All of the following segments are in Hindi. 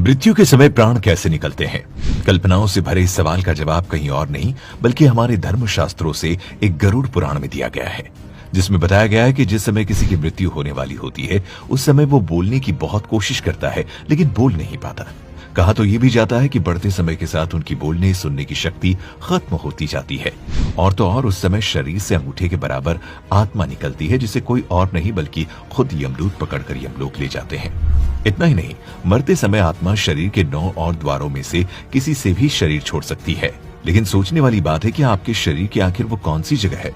मृत्यु के समय प्राण कैसे निकलते हैं? कल्पनाओं से भरे इस सवाल का जवाब कहीं और नहीं बल्कि हमारे धर्मशास्त्रों से एक गरुड़ पुराण में दिया गया है, जिसमें बताया गया है कि जिस समय किसी की मृत्यु होने वाली होती है उस समय वो बोलने की बहुत कोशिश करता है लेकिन बोल नहीं पाता। कहा तो ये भी जाता है कि बढ़ते समय के साथ उनकी बोलने सुनने की शक्ति खत्म होती जाती है और तो और उस समय शरीर से अंगूठे के बराबर आत्मा निकलती है, जिसे कोई और नहीं बल्कि खुद यमदूत पकड़कर यमलोक ले जाते हैं। इतना ही नहीं, मरते समय आत्मा शरीर के 9 और द्वारों में से किसी से भी शरीर छोड़ सकती है। लेकिन सोचने वाली बात है कि आपके शरीर की आखिर वो कौन सी जगह है?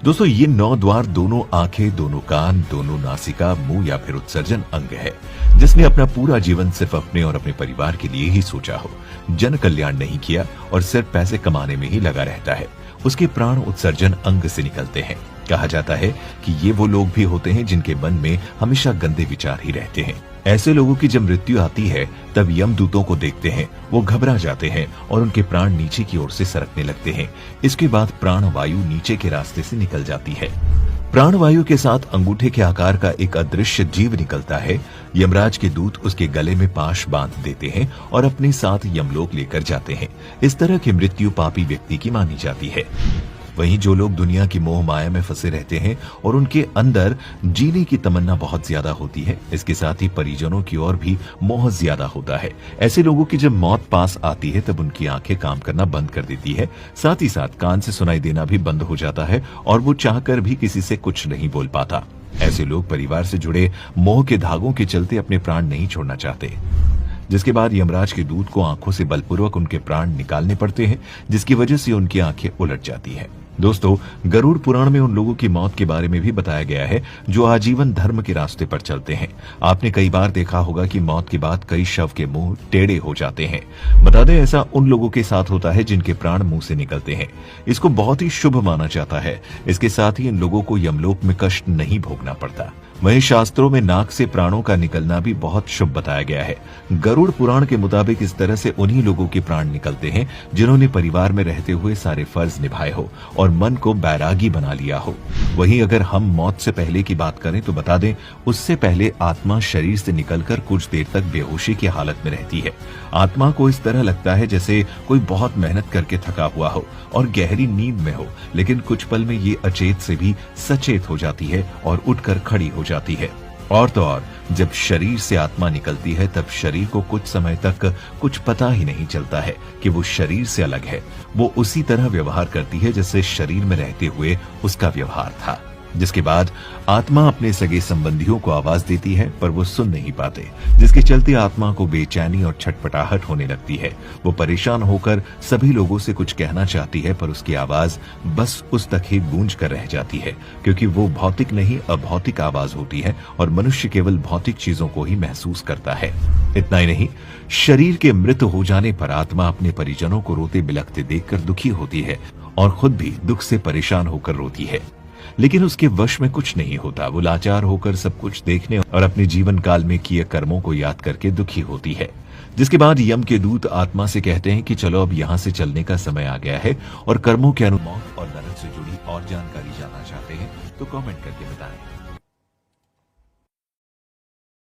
दोस्तों, ये 9 द्वार दोनों आंखें, दोनों कान, दोनों नासिका, मुंह या फिर उत्सर्जन अंग है। जिसने अपना पूरा जीवन सिर्फ अपने और अपने परिवार के लिए ही सोचा हो, जन कल्याण नहीं किया और सिर्फ पैसे कमाने में ही लगा रहता है, उसके प्राण उत्सर्जन अंग से निकलते हैं। कहा जाता है कि ये वो लोग भी होते हैं जिनके मन में हमेशा गंदे विचार ही रहते हैं। ऐसे लोगों की जब मृत्यु आती है तब यमदूतों को देखते हैं, वो घबरा जाते हैं और उनके प्राण नीचे की ओर से सरकने लगते हैं। इसके बाद प्राण वायु नीचे के रास्ते से निकल जाती है। प्राण वायु के साथ अंगूठे के आकार का एक अदृश्य जीव निकलता है। यमराज के दूत उसके गले में पाश बांध देते हैं और अपने साथ यमलोक लेकर जाते हैं। इस तरह की मृत्यु पापी व्यक्ति की मानी जाती है। वहीं जो लोग दुनिया की मोह माया में फंसे रहते हैं और उनके अंदर जीने की तमन्ना बहुत ज्यादा होती है, इसके साथ ही परिजनों की ओर भी मोह ज्यादा होता है, ऐसे लोगों की जब मौत पास आती है तब उनकी आंखें काम करना बंद कर देती है, साथ ही साथ कान से सुनाई देना भी बंद हो जाता है और वो चाहकर भी किसी से कुछ नहीं बोल पाता। ऐसे लोग परिवार से जुड़े मोह के धागों के चलते अपने प्राण नहीं छोड़ना चाहते, जिसके बाद यमराज के दूत को आंखों से बलपूर्वक उनके प्राण निकालने पड़ते हैं, जिसकी वजह से उनकी आंखें उलट जाती हैं। दोस्तों, गरुड़ पुराण में उन लोगों की मौत के बारे में भी बताया गया है जो आजीवन धर्म के रास्ते पर चलते हैं। आपने कई बार देखा होगा कि मौत के बाद कई शव के मुंह टेढ़े हो जाते हैं। बता दें, ऐसा उन लोगों के साथ होता है जिनके प्राण मुंह से निकलते हैं। इसको बहुत ही शुभ माना जाता है। इसके साथ ही इन लोगों को यमलोक में कष्ट नहीं भोगना पड़ता। वहीं शास्त्रों में नाक से प्राणों का निकलना भी बहुत शुभ बताया गया है। गरुड़ पुराण के मुताबिक इस तरह से उन्हीं लोगों के प्राण निकलते हैं जिन्होंने परिवार में रहते हुए सारे फर्ज निभाए हो और मन को बैरागी बना लिया हो। वहीं अगर हम मौत से पहले की बात करें तो बता दें, उससे पहले आत्मा शरीर से निकलकर कुछ देर तक बेहोशी की हालत में रहती है। आत्मा को इस तरह लगता है जैसे कोई बहुत मेहनत करके थका हुआ हो और गहरी नींद में हो, लेकिन कुछ पल में ये अचेत से भी सचेत हो जाती है और उठकर खड़ी हो जाती है। और तो और जब शरीर से आत्मा निकलती है तब शरीर को कुछ समय तक कुछ पता ही नहीं चलता है कि वो शरीर से अलग है। वो उसी तरह व्यवहार करती है जैसे शरीर में रहते हुए उसका व्यवहार था। जिसके बाद आत्मा अपने सगे संबंधियों को आवाज देती है पर वो सुन नहीं पाते, जिसके चलते आत्मा को बेचैनी और छटपटाहट होने लगती है। वो परेशान होकर सभी लोगों से कुछ कहना चाहती है पर उसकी आवाज बस उस तक ही गूंज कर रह जाती है, क्योंकि वो भौतिक नहीं अभौतिक आवाज होती है और मनुष्य केवल भौतिक चीजों को ही महसूस करता है। इतना ही नहीं, शरीर के मृत हो जाने पर आत्मा अपने परिजनों को रोते बिलखते देखकर दुखी होती है और खुद भी दुख से परेशान होकर रोती है, लेकिन उसके वश में कुछ नहीं होता। वो लाचार होकर सब कुछ देखने और अपने जीवन काल में किए कर्मों को याद करके दुखी होती है। जिसके बाद यम के दूत आत्मा से कहते हैं कि चलो अब यहाँ से चलने का समय आ गया है और कर्मों के अनुमौत और नरक से जुड़ी और जानकारी जानना चाहते हैं तो कमेंट करके बताएं।